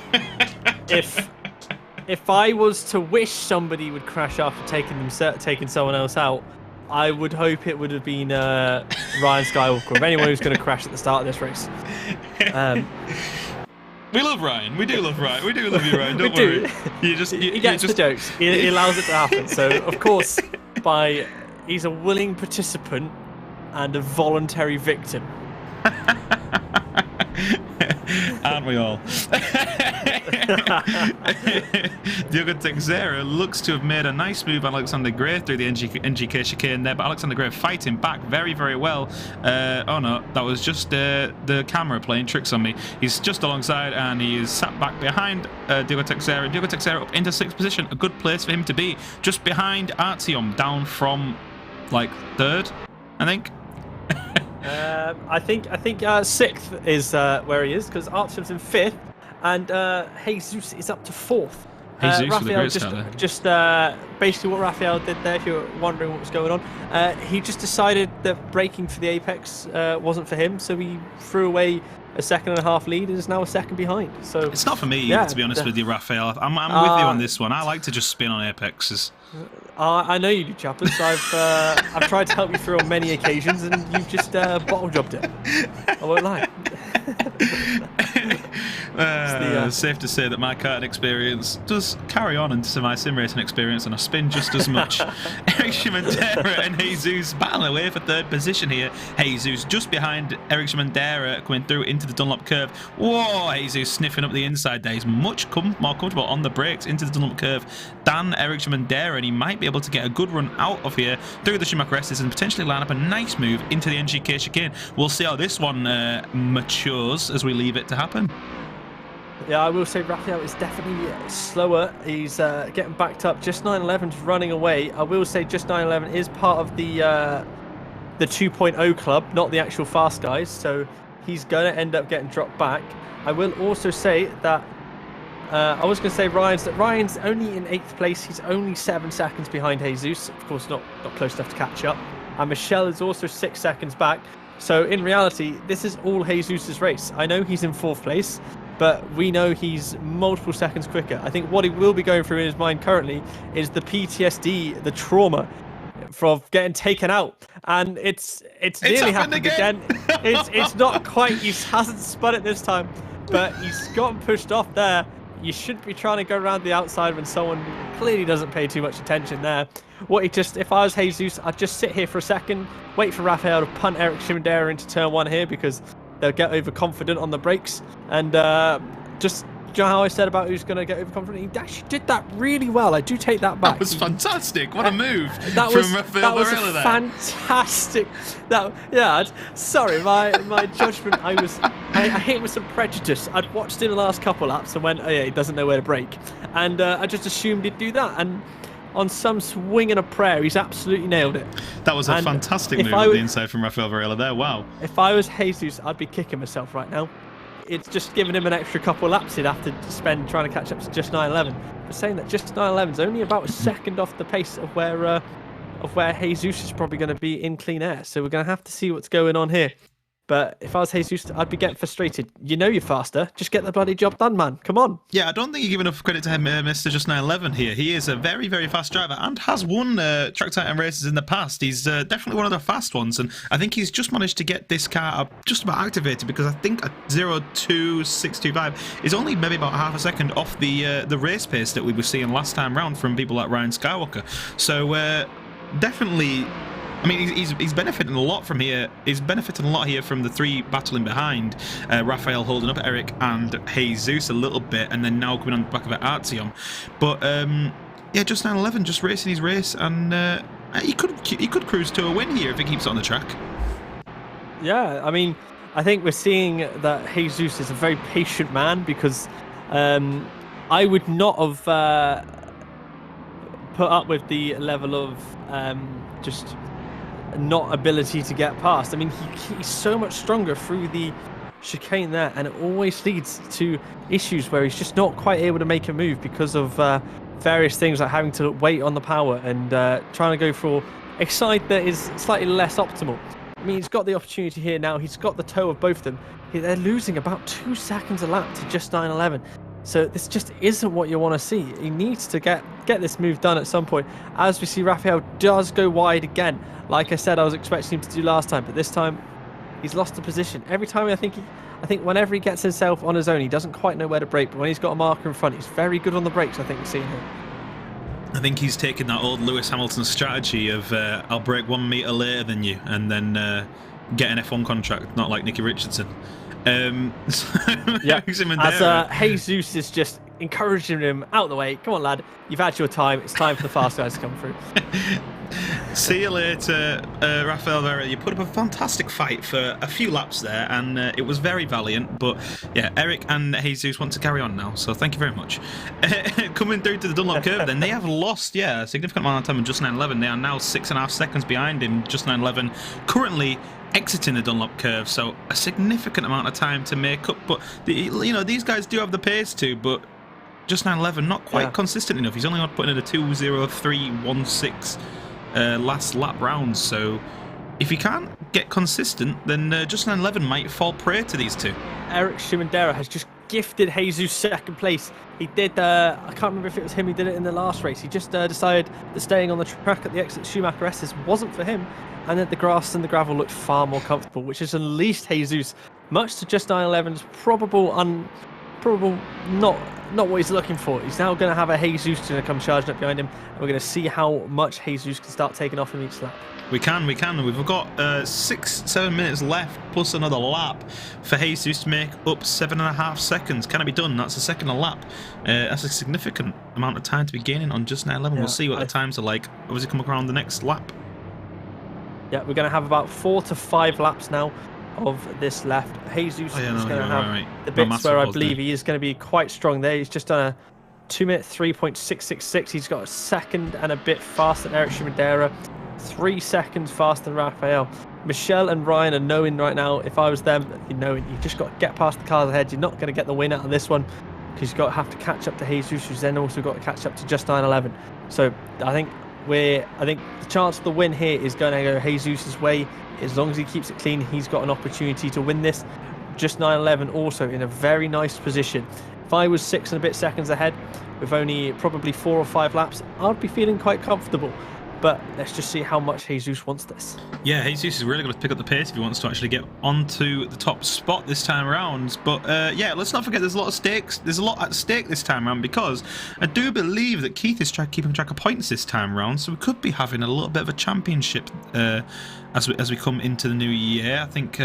if I was to wish somebody would crash after taking someone else out, I would hope it would have been Ryan Skywalker, or anyone who's going to crash at the start of this race. We love Ryan. We do love Ryan. We do love you, Ryan. Don't worry. He gets the jokes. He allows it to happen. So, of course, he's a willing participant and a voluntary victim. Aren't we all? Diogo Texera looks to have made a nice move on Alexander Gray through the NGK chicane there, but Alexander Gray fighting back very, very well. Oh no, that was just the camera playing tricks on me. He's just alongside and he is sat back behind Diogo Texera. Diogo Texera up into 6th position, a good place for him to be, just behind Artyom, down from like 3rd, I think. I think 6th is where he is, because Artyom's in 5th and Jesus is up to 4th. Jesus Raphael with a great start just basically what Raphael did there, if you're wondering what was going on, he just decided that braking for the apex wasn't for him, so he threw away a 2.5 lead and is now a 2nd behind. So it's not for me, to be honest with you, Raphael. I'm with you on this one. I like to just spin on apexes. I know you do, Chaplin. So I've tried to help you through on many occasions, and you've just bottle jobbed it. I won't lie. Safe to say that my karting experience does carry on into my sim racing experience, and I spin just as much. Eric Shimandera and Jesus battling away for 3rd position here. Jesus just behind Eric Shimandera coming through into the Dunlop curve. Whoa, Jesus sniffing up the inside there. He's much more comfortable on the brakes into the Dunlop curve than Eric Shimandera, and he might be able to get a good run out of here through the Schumacher S's and potentially line up a nice move into the NGK chicane. We'll see how this one matures as we leave it to happen. Yeah, I will say Raphael is definitely slower. He's getting backed up. Just 911's running away. I will say Just 911 is part of the 2.0 club, not the actual fast guys, so he's going to end up getting dropped back. I will also say that I was going to say Ryan's only in 8th place. He's only 7 seconds behind Jesus. Of course, not close enough to catch up. And Michelle is also 6 seconds back. So in reality, this is all Jesus' race. I know he's in 4th place, but we know he's multiple seconds quicker. I think what he will be going through in his mind currently is the PTSD, the trauma from getting taken out. And it's nearly happened again. It's not quite, he hasn't spun it this time, but he's gotten pushed off there. You shouldn't be trying to go around the outside when someone clearly doesn't pay too much attention there. If I was Jesus, I'd just sit here for a second, wait for Raphael to punt Eric Shimandera into turn 1 here, because they'll get overconfident on the brakes. And just, do you know how I said about who's going to get overconfident? He actually did that really well. I do take that back. That was fantastic. What a move that from Raphael Varela there. Fantastic. Sorry, my judgment. I hit with some prejudice. I'd watched him the last couple laps and went, oh yeah, he doesn't know where to brake, and I just assumed he'd do that. And on some swing and a prayer, he's absolutely nailed it. That was a fantastic move at the inside from Raphael Varela there. Wow. If I was Jesus, I'd be kicking myself right now. It's just giving him an extra couple of laps he'd have to spend trying to catch up to Just 911. But saying that Just 911's only about a second off the pace of where Jesus is probably going to be in clean air. So we're going to have to see what's going on here. But if I was Jesus, I'd be getting frustrated. You know you're faster. Just get the bloody job done, man. Come on. Yeah, I don't think you give enough credit to him, Mr. Just 911 here. He is a very, very fast driver and has won Track Titan races in the past. He's definitely one of the fast ones, and I think he's just managed to get this car just about activated, because I think a 0.2625 is only maybe about half a second off the race pace that we were seeing last time round from people like Ryan Skywalker. So definitely... I mean, he's benefiting a lot from here. He's benefiting a lot here from the 3 battling behind. Raphael holding up Eric and Jesus a little bit, and then now coming on the back of it, Artyom. But yeah, Just 911 just racing his race, and he could cruise to a win here if he keeps it on the track. Yeah, I mean, I think we're seeing that Jesus is a very patient man because I would not have put up with the level of just not ability to get past. I mean, he's so much stronger through the chicane there, and it always leads to issues where he's just not quite able to make a move because of various things like having to wait on the power and trying to go for a side that is slightly less optimal. I mean, he's got the opportunity here now. He's got the toe of both of them. They're losing about 2 seconds a lap to just 9:11. So this just isn't what you want to see. He needs to get this move done at some point. As we see, Raphael does go wide again. Like I said, I was expecting him to do last time, but this time he's lost the position. Every time I think whenever he gets himself on his own, he doesn't quite know where to brake. But when he's got a marker in front, he's very good on the brakes. I think we're seeing him. I think he's taken that old Lewis Hamilton strategy of I'll brake 1 metre later than you and then get an F1 contract, not like Nicky Richardson. Yeah, as Jesus is just encouraging him out of the way. Come on, lad, you've had your time. It's time for the fast guys to come through. See you later, Rafael Vera. You put up a fantastic fight for a few laps there, and it was very valiant. But yeah, Eric and Jesus want to carry on now, so thank you very much. Coming through to the Dunlop curve, then they have lost, a significant amount of time in just 9:11. They are now 6.5 seconds behind in just 9:11. Currently exiting the Dunlop curve, so a significant amount of time to make up. But these guys do have the pace too, but just 9:11 not quite consistent enough. He's only putting in a 2:03.16 last lap rounds. So if he can't get consistent, then just 9:11 might fall prey to these two. Eric Shimandera has just gifted Jesus second place. He did, I can't remember if it was him who did it in the last race. He just decided that staying on the track at the exit Schumacher S's wasn't for him, and that the grass and the gravel looked far more comfortable, which has unleashed Jesus, much to just 9:11's probable not what he's looking for. He's now going to have a Jesus going to come charging up behind him, and we're going to see how much Jesus can start taking off in each lap. We can. We've got 6-7 minutes left plus another lap for Jesus to make up 7.5 seconds. Can it be done? That's a second a lap. That's a significant amount of time to be gaining on just 9:11. We'll see what the times are like as we come around the next lap. Yeah, we're going to have about 4 to 5 laps now of this left. Jesus is going to have the bits where I believe he is going to be quite strong there. He's just done a 2-minute 3.666. He's got a second and a bit faster than Eric Shimandera, 3 seconds faster than Raphael. Michelle and Ryan are knowing right now, if I was them, you've just got to get past the cars ahead. You're not going to get the win out of this one because you've got to have to catch up to Jesus, who's then also got to catch up to just 9:11. So I think the chance of the win here is going to go Jesus' way. As long as he keeps it clean, he's got an opportunity to win this. Just 9:11 also in a very nice position. If I was 6 and a bit seconds ahead with only probably 4 or 5 laps, I'd be feeling quite comfortable. But let's just see how much Jesus wants this. Yeah, Jesus is really going to pick up the pace if he wants to actually get onto the top spot this time around. But let's not forget there's a lot of stakes. There's a lot at stake this time around because I do believe that Keith is keeping track of points this time around. So we could be having a little bit of a championship as we come into the new year. I think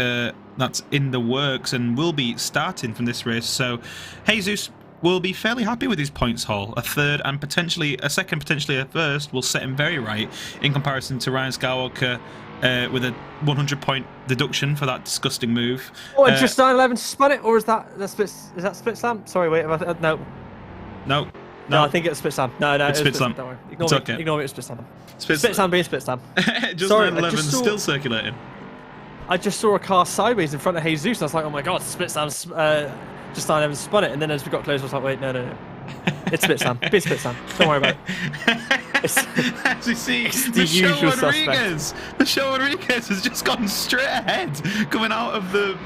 that's in the works and will be starting from this race. So Jesus will be fairly happy with his points haul. A third and potentially a second, potentially a first will set him very right in comparison to Ryan Skywalker with a 100-point deduction for that disgusting move. Oh, just 9:11 spun it, or is that split slam? Sorry, wait, no, I think it's split slam. No, it's split slam. Don't worry, ignore me. It's split slam. Split slam being split slam. Just 9:11 still circulating. I just saw a car sideways in front of Jesus, and I was like, oh my god, split slam's just 9:11 spun it, and then as we got closer, I was like, wait, no. It's split slam. Be split slam. Don't worry about it. As we see, Michelle Rodriguez has just gone straight ahead, coming out of the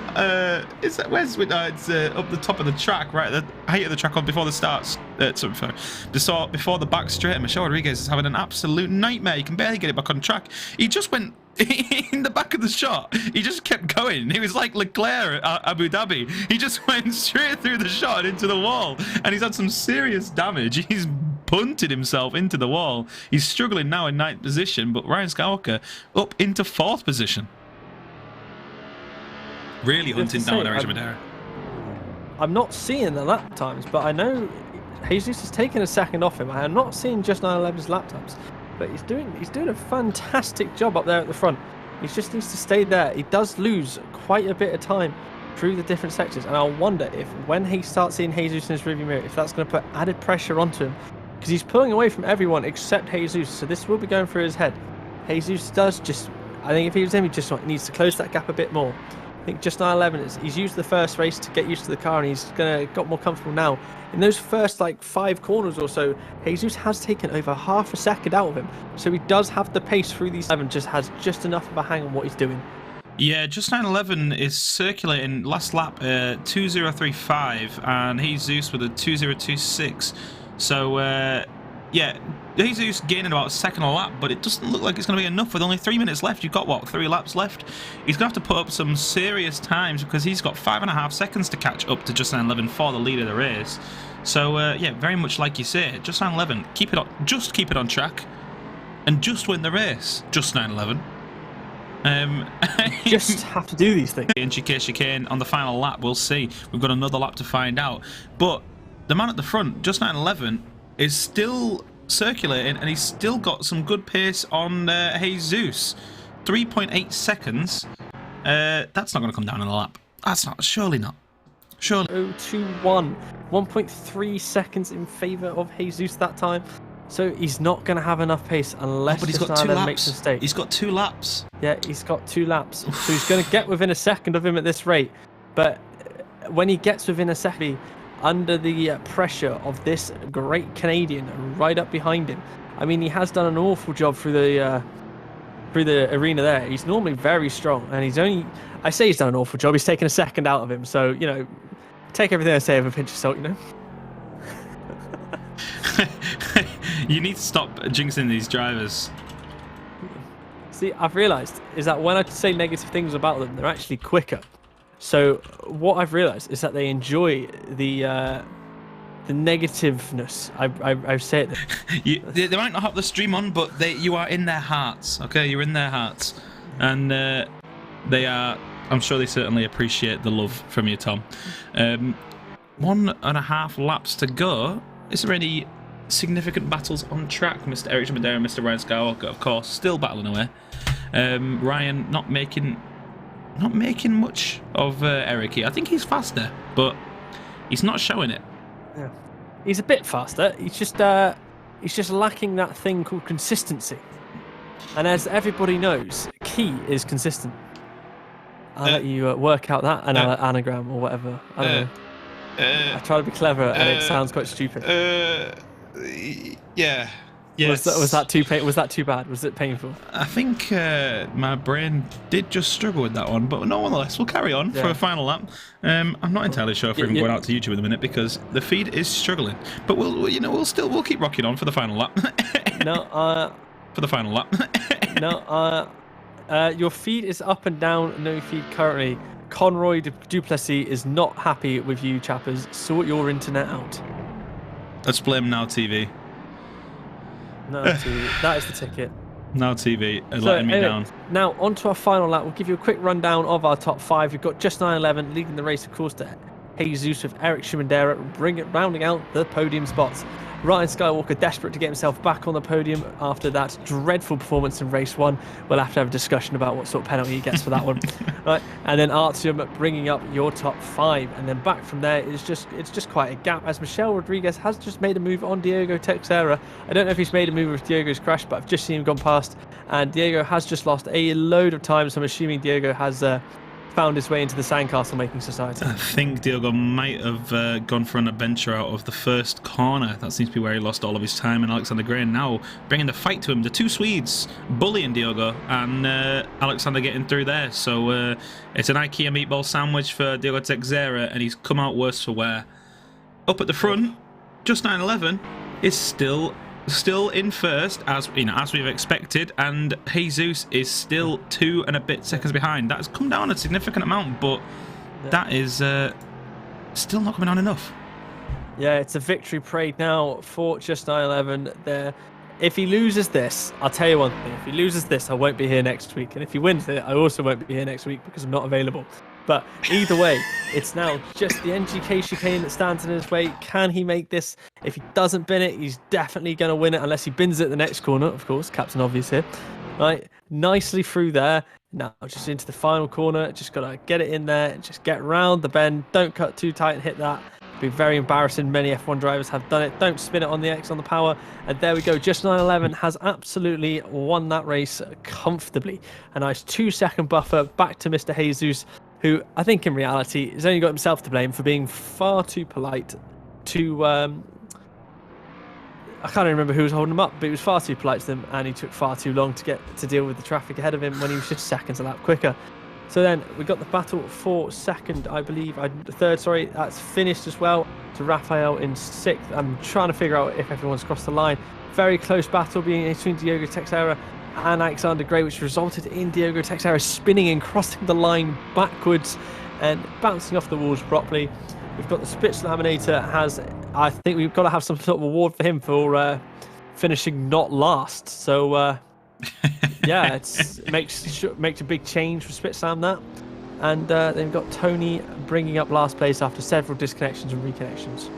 it's up the top of the track, right at the height of the track on before the starts. Before the back straight, and Michelle Rodriguez is having an absolute nightmare. He can barely get it back on track. He just went in the back of the shot. He just kept going. He was like Leclerc at Abu Dhabi. He just went straight through the shot and into the wall, and he's had some serious damage. He's punted himself into the wall. He's struggling now in 9th position, but Ryan Skywalker up into 4th position. Really hunting down Eric Shimandera. I'm not seeing the lap times, but I know Jesus has taken a second off him. I am not seeing just 9:11's lap times, but he's doing a fantastic job up there at the front. He just needs to stay there. He does lose quite a bit of time through the different sectors, and I wonder if when he starts seeing Jesus in his rearview mirror, if that's going to put added pressure onto him, because he's pulling away from everyone except Jesus. So this will be going through his head. Jesus does just, I think if he was him, he just needs to close that gap a bit more. I think just 911 he's used the first race to get used to the car, and he's got more comfortable now. In those first like 5 corners or so, Jesus has taken over half a second out of him, so he does have the pace through these 7, just has just enough of a hang on what he's doing. Yeah, just 911 is circulating last lap 2035, and Jesus with a 2026. So yeah, Jesus gaining about a second a lap, but it doesn't look like it's going to be enough. With only 3 minutes left, you've got, what, 3 laps left? He's going to have to put up some serious times, because he's got 5.5 seconds to catch up to Just 911 for the lead of the race. So, yeah, very much like you say, Just 911, just keep it on track, and just win the race, Just 911. Just have to do these things. In chicane on the final lap, we'll see. We've got another lap to find out. But the man at the front, Just 911, is still circulating, and he's still got some good pace on Jesus. 3.8 seconds. That's not going to come down in a lap. That's not. Surely not. Surely. 0-2-1. 1.3 seconds in favour of Jesus that time. So he's not going to have enough pace unless but he's got 2 makes a laps. mistake. He's got 2 laps. Yeah, he's got 2 laps. So he's going to get within a second of him at this rate. But when he gets within a second, under the pressure of this great Canadian right up behind him, I mean, he has done an awful job through the arena there. He's normally very strong, and he's only, I say he's done an awful job, he's taken a second out of him. So, you know, take everything I say with a pinch of salt, you know. You need to stop jinxing these drivers. See, I've realised is that when I say negative things about them, they're actually quicker. So what I've realised is that they enjoy the negativeness. I say it. They might not have the stream on, but you are in their hearts. Okay, you're in their hearts, and they are. I'm sure they certainly appreciate the love from you, Tom. 1.5 laps to go. Is there any significant battles on track? Mr. Eric Madera and Mr. Ryan Skywalker, of course, still battling away. Ryan not making much of Eric here. I think he's faster, but he's not showing it. Yeah, he's a bit faster. He's just lacking that thing called consistency. And as everybody knows, key is consistent. I'll let you work out that anagram or whatever. I don't know. I try to be clever, and it sounds quite stupid. Yeah. Yes. Was that too bad? Was it painful? I think my brain did just struggle with that one, but nonetheless, we'll carry on for a final lap. I'm not entirely sure if we're even going out to YouTube in a minute because the feed is struggling. But we'll keep rocking on for the final lap. For the final lap. Your feed is up and down. No feed currently. Conroy Duplessis is not happy with you, chappers. Sort your internet out. Let's blame Now TV. No TV. That is the ticket. Now TV letting me down. Now, on to our final lap. We'll give you a quick rundown of our top 5. We've got Just 911 leading the race, of course, to Jesus with Eric Schimandera rounding out the podium spots. Ryan Skywalker desperate to get himself back on the podium after that dreadful performance in race 1. We'll have to have a discussion about what sort of penalty he gets for that one. Right, and then Artyom bringing up your top 5, and then back from there it's just quite a gap as Michelle Rodriguez has just made a move on Diego Teixeira. I don't know if he's made a move with Diego's crash, but I've just seen him gone past, and Diego has just lost a load of time, so I'm assuming Diego has found his way into the sandcastle making society. I think Diogo might have gone for an adventure out of the first corner. That seems to be where he lost all of his time, and Alexander Grain now bringing the fight to him. The two Swedes bullying Diogo, and Alexander getting through there. So it's an IKEA meatball sandwich for Diogo Teixeira, and he's come out worse for wear. Up at the front, Just 911 is still in first, as we've expected, and Jesus is still 2 and a bit seconds behind. That's come down a significant amount, but that is still not coming down enough. Yeah, it's a victory parade now for Just 911 there. If he loses this, I'll tell you one thing. If he loses this, I won't be here next week. And if he wins it, I also won't be here next week because I'm not available. But either way, it's now just the NGK chicane that stands in his way. Can he make this? If he doesn't bin it, he's definitely going to win it unless he bins it the next corner, of course. Captain Obvious here. Right, nicely through there. Now just into the final corner, just gotta get it in there, just get round the bend, don't cut too tight and hit that. It'd be very embarrassing. Many F1 drivers have done it. Don't spin it on the X on the power. And there we go. Just 911 has absolutely won that race comfortably. A nice 2-second buffer back to Mr. Jesus, who I think in reality has only got himself to blame for being far too polite to I can't remember who was holding him up, but he was far too polite to them, and he took far too long to deal with the traffic ahead of him when he was just seconds a lap quicker. So then we got the battle for second, I believe, third, sorry, that's finished as well, to Raphael in sixth. I'm trying to figure out if everyone's crossed the line. Very close battle being between Diogo Teixeira and Alexander Gray, which resulted in Diogo Teixeira spinning and crossing the line backwards and bouncing off the walls properly. We've got the Spitz Laminator I think we've got to have some sort of award for him for finishing not last. So yeah, it makes a big change for Spitslam that. And then we've got Tony bringing up last place after several disconnections and reconnections.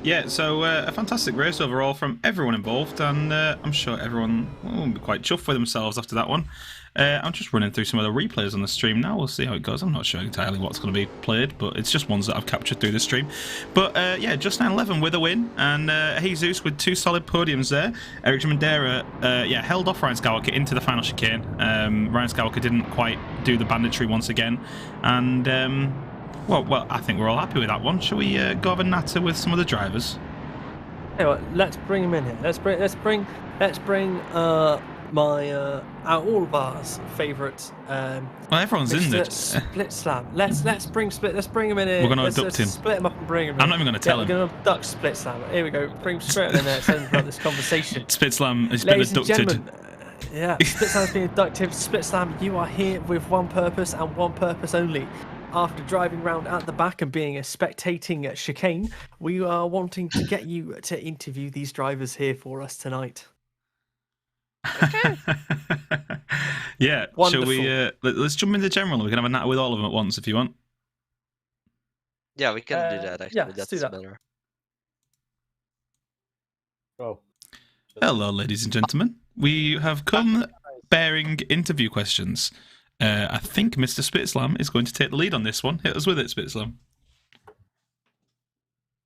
Yeah, so a fantastic race overall from everyone involved, and I'm sure everyone will be quite chuffed with themselves after that one. I'm just running through some of the replays on the stream now. We'll see how it goes. I'm not sure entirely what's going to be played, but it's just ones that I've captured through the stream. But yeah, just 911 with a win, and Jesus with 2 solid podiums there. Eric Mandera, yeah, held off Ryan Skywalker into the final chicane. Ryan Skywalker didn't quite do the banditry once again, and well, I think we're all happy with that one. Shall we go have a natter with some of the drivers? Hey, well, let's bring him in here. Let's bring my all of ours favourite. Well, everyone's in there. Split Slam. Let's bring Split. Let's bring him in here. We're going to abduct him. Split him up and bring him in. I'm not even going to tell him. We're going to abduct Split Slam. Here we go. Bring him straight in there. Tell him about this conversation. Split Slam has been abducted. Yeah, Split Slam's been abducted. Split Slam, you are here with one purpose and one purpose only. After driving round at the back and being a spectating chicane, we are wanting to get you to interview these drivers here for us tonight. Okay. Yeah, Wonderful. Shall we? Let's jump into general. We can have a natter with all of them at once if you want. Yeah, we can do that. Actually, yeah, let's that's do that. better. Oh. Hello, ladies and gentlemen. We have come bearing interview questions. I think Mr. Spitslam is going to take the lead on this one. Hit us with it, Spitslam.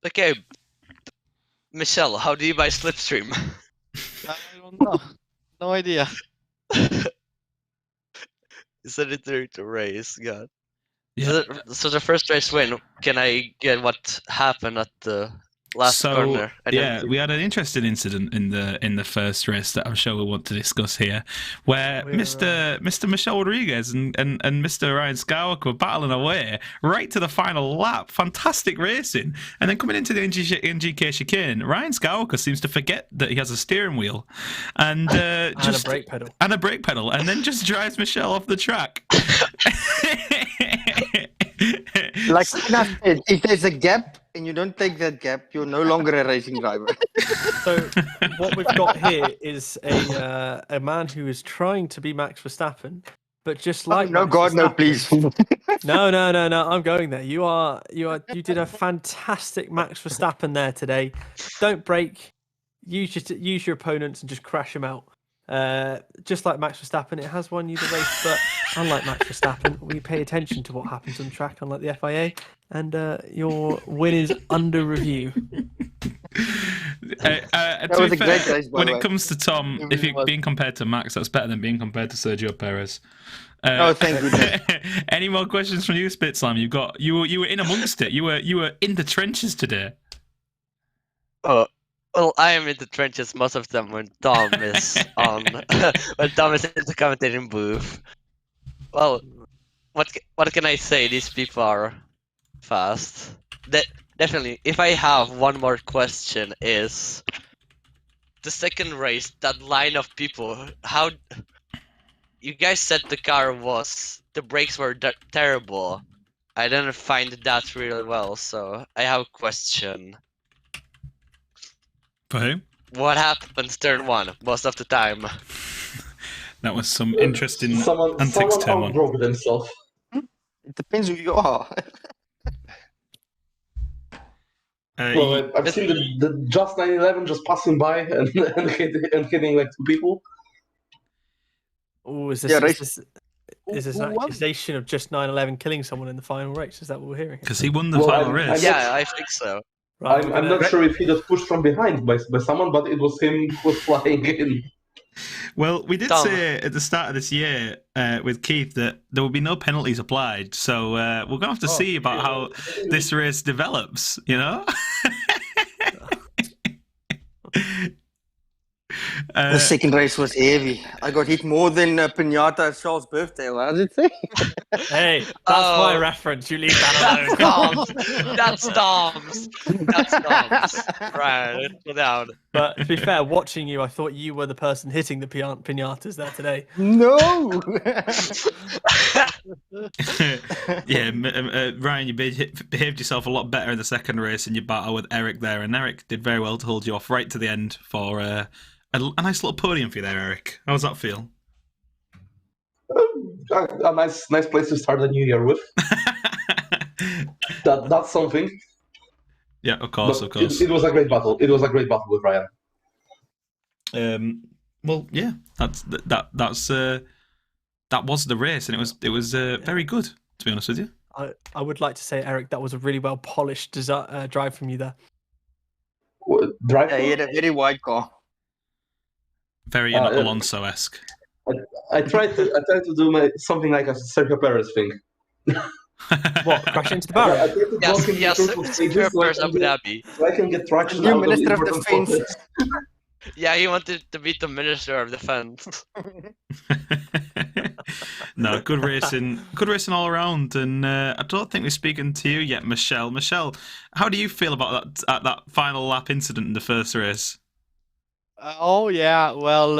Okay, Michelle, how do you buy Slipstream? I don't know. No idea. You said it through to race, God. Yeah. So the first race win, can I get what happened at the last corner? Yeah, we had an interesting incident in the first race that I'm sure we'll want to discuss here, where Mr. Michelle Rodriguez and Mr. Ryan Skywalker were battling away right to the final lap. Fantastic racing, and then coming into the NGK chicane, Ryan Skywalker seems to forget that he has a steering wheel and just a brake pedal, and then just drives Michelle off the track. Like Tina said, if there's a gap and you don't take that gap, you're no longer a racing driver. So what we've got here is a man who is trying to be Max Verstappen, but just like no, Max God, no, Verstappen- please. No, I'm going there. You did a fantastic Max Verstappen there today. Don't brake. Use your opponents and just crash them out. Just like Max Verstappen, it has won you the race, but unlike Max Verstappen, we pay attention to what happens on track, unlike the FIA, and your win is under review. That was a great race, by when the it way. comes to Tom, It if really you're was. being compared to Max, that's better than being compared to Sergio Perez. Oh, thank goodness. Any more questions from you, Spitslam? You were in amongst it. You were in the trenches today. Oh, well, I am in the trenches most of the time when Tom is on. When Tom is in the commentating booth. Well, what can I say? These people are fast. Definitely. If I have one more question, is the second race, that line of people. How you guys said the brakes were terrible. I didn't find that really well, so I have a question. For who? What happens turn one most of the time? That was some interesting Someone antics turn one. outbroke themselves. It depends who you are. Well, I've seen the Just 911 just passing by and hitting like 2 people. Oh, is Yeah, this is this Who an won? accusation of just 9/11 killing someone in the final race? Is that what we're hearing? Because he won the Well, final I'm race. Yeah, I think so. Right, I'm not sure if he got pushed from behind by someone, but it was him who was flying in. Well, we did Tom. say at the start of this year with Keith that there will be no penalties applied. So we're going to have to see about how this race develops, you know? The second race was heavy. I got hit more than Pinata at Charles' birthday. What does it say? Hey, that's my Oh. reference. You leave that alone. That's Dom's. That's Dom's. Right, put down. But to be fair, watching you, I thought you were the person hitting the pinatas there today. No. Yeah, Ryan, you behaved yourself a lot better in the second race in your battle with Eric there, and Eric did very well to hold you off right to the end for a nice little podium for you there, Eric. How does that feel? A nice place to start the new year with. That's something. Yeah, of course, But of course. It was a great battle. It was a great battle with Ryan. Well, yeah, that was the race, and it was very good, to be honest with you. I would like to say, Eric, that was a really well polished drive from you there. Drive. Yeah, he had a very wide car. Very Alonso-esque. I tried to do something like a Sergio Perez thing. What? Crash into the I barrier? tried to Yes, block in yes. the stages First Abu Dhabi. so I can get traction New out of Minister of important Defense. corners. Yeah, he wanted to beat the Minister of Defense. No, good racing all around. And I don't think we're speaking to you yet, Michelle. Michelle, how do you feel about that final lap incident in the first race? Oh yeah, well,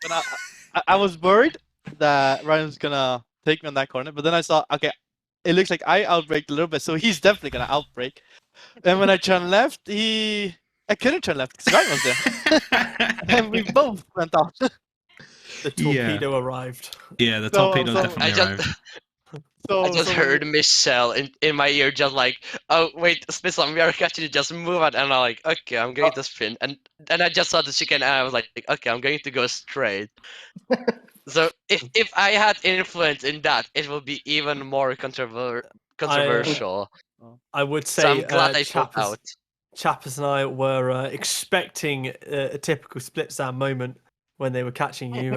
but I was worried that Ryan was gonna take me on that corner, but then I saw, okay, it looks like I outbraked a little bit, so he's definitely gonna outbrake. And when I turned left, I couldn't turn left because Ryan was there, and we both went off. The torpedo arrived. Yeah, the So- torpedo so- definitely arrived. I just heard Michelle in my ear, just like, "Oh wait, Smithson, we are catching you. Just move on." And I'm like, "Okay, I'm going to spin." And I just saw the chicken, and I was like, "Okay, I'm going to go straight." So if I had influence in that, it will be even more controversial. I would say So I'm glad I pulled out. Chappers and I were expecting a typical split sound moment when they were catching you.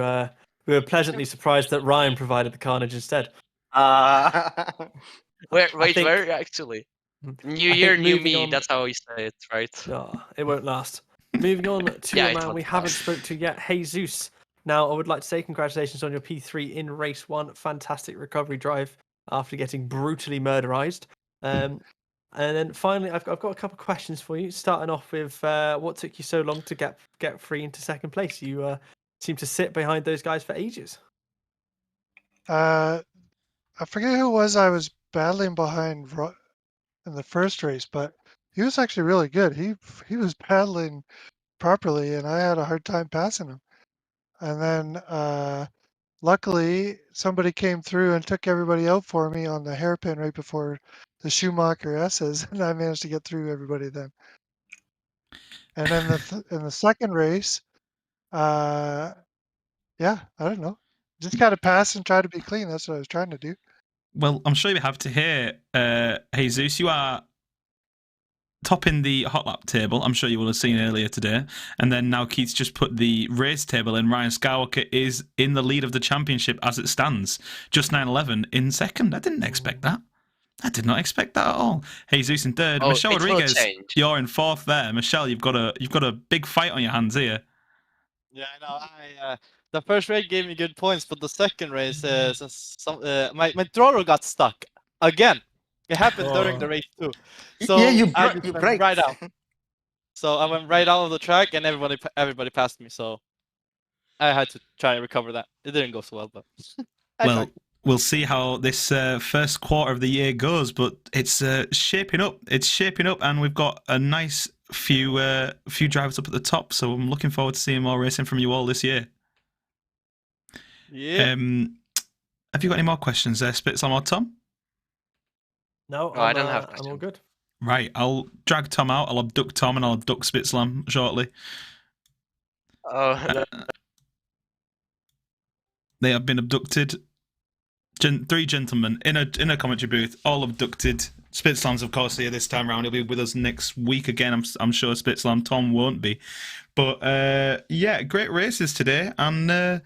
We were pleasantly surprised that Ryan provided the carnage instead. Wait, think- where actually? New I year, think new moving me. on- That's how we say it, right? Oh, it won't last. Moving on to Yeah, a it man won't we haven't last. spoke to yet, Jesus. Now, I would like to say congratulations on your P3 in race 1. Fantastic recovery drive after getting brutally murderized. And then finally, I've got a couple of questions for you. Starting off with what took you so long to get free into second place? You seem to sit behind those guys for ages. I forget who it was I was battling behind in the first race, but he was actually really good. He was battling properly, and I had a hard time passing him. And then luckily, somebody came through and took everybody out for me on the hairpin right before the Schumacher S's, and I managed to get through everybody then. And then in the second race, yeah, I don't know. Just got to pass and try to be clean. That's what I was trying to do. Well, I'm sure you have to hear, Jesus, you are topping the hot lap table. I'm sure you will have seen earlier today. And then now Keith's just put the race table in. Ryan Skywalker is in the lead of the championship as it stands. Just 9/11 in second. I didn't expect that. I did not expect that at all. Jesus in third. Oh, Michelle it will Rodriguez, change. you're in fourth there. Michelle, you've got a big fight on your hands here. Yeah, I know. The first race gave me good points, but the second race, since my throttle got stuck again. It happened during the race too. So yeah, you I just went braked. right out. So I went right out of the track, and everybody passed me. So I had to try and recover that. It didn't go so well, but I Well, tried. we'll see how this first quarter of the year goes, but it's shaping up. It's shaping up, and we've got a nice few drivers up at the top. So I'm looking forward to seeing more racing from you all this year. Yeah. Have you got any more questions there, Spitzlam or Tom? No, I don't have I'm all questions. good. Right, I'll drag Tom out. I'll abduct Tom, and I'll abduct Spitzlam shortly. Oh, They have been abducted. Three gentlemen in a commentary booth, all abducted. Spitslam's, of course, here this time round. He'll be with us next week again. I'm sure Spitslam Tom won't be. But yeah, great races today, and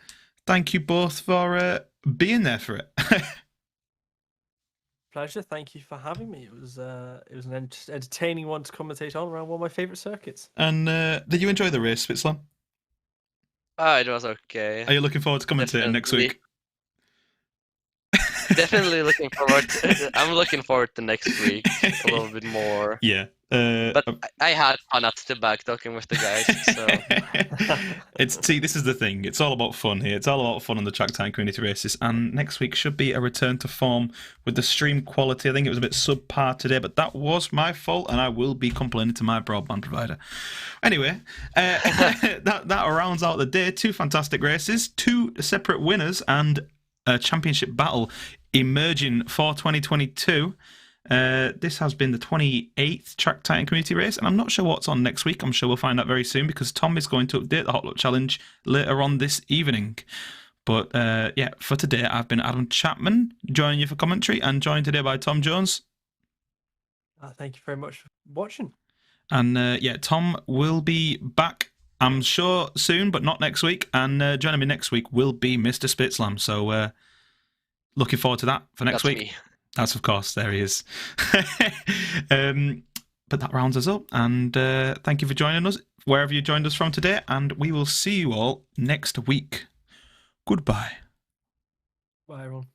thank you both for being there for it. Pleasure. Thank you for having me. It was an entertaining one to commentate on around one of my favourite circuits. And did you enjoy the race, Spitslam? It was okay. Are you looking forward to commentating next week? Definitely looking forward. I'm looking forward to next week a little bit more. Yeah. But I had fun at the back talking with the guys. So See, this is the thing. It's all about fun here. It's all about fun on the Track Time Community Races. And next week should be a return to form with the stream quality. I think it was a bit subpar today, but that was my fault, and I will be complaining to my broadband provider. Anyway, that rounds out the day. 2 fantastic races, 2 separate winners, and a championship battle emerging for 2022. This has been the 28th Track Titan Community Race, and I'm not sure what's on next week. I'm sure we'll find out very soon because Tom is going to update the Hot Luck Challenge later on this evening. But yeah, for today, I've been Adam Chapman, joining you for commentary, and joined today by Tom Jones. Thank you very much for watching. And yeah, Tom will be back, I'm sure, soon, but not next week. And joining me next week will be Mr. Spitslam. So looking forward to that for next week. me. That's, of course, there he is. But that rounds us up. And thank you for joining us, wherever you joined us from today. And we will see you all next week. Goodbye. Bye, everyone.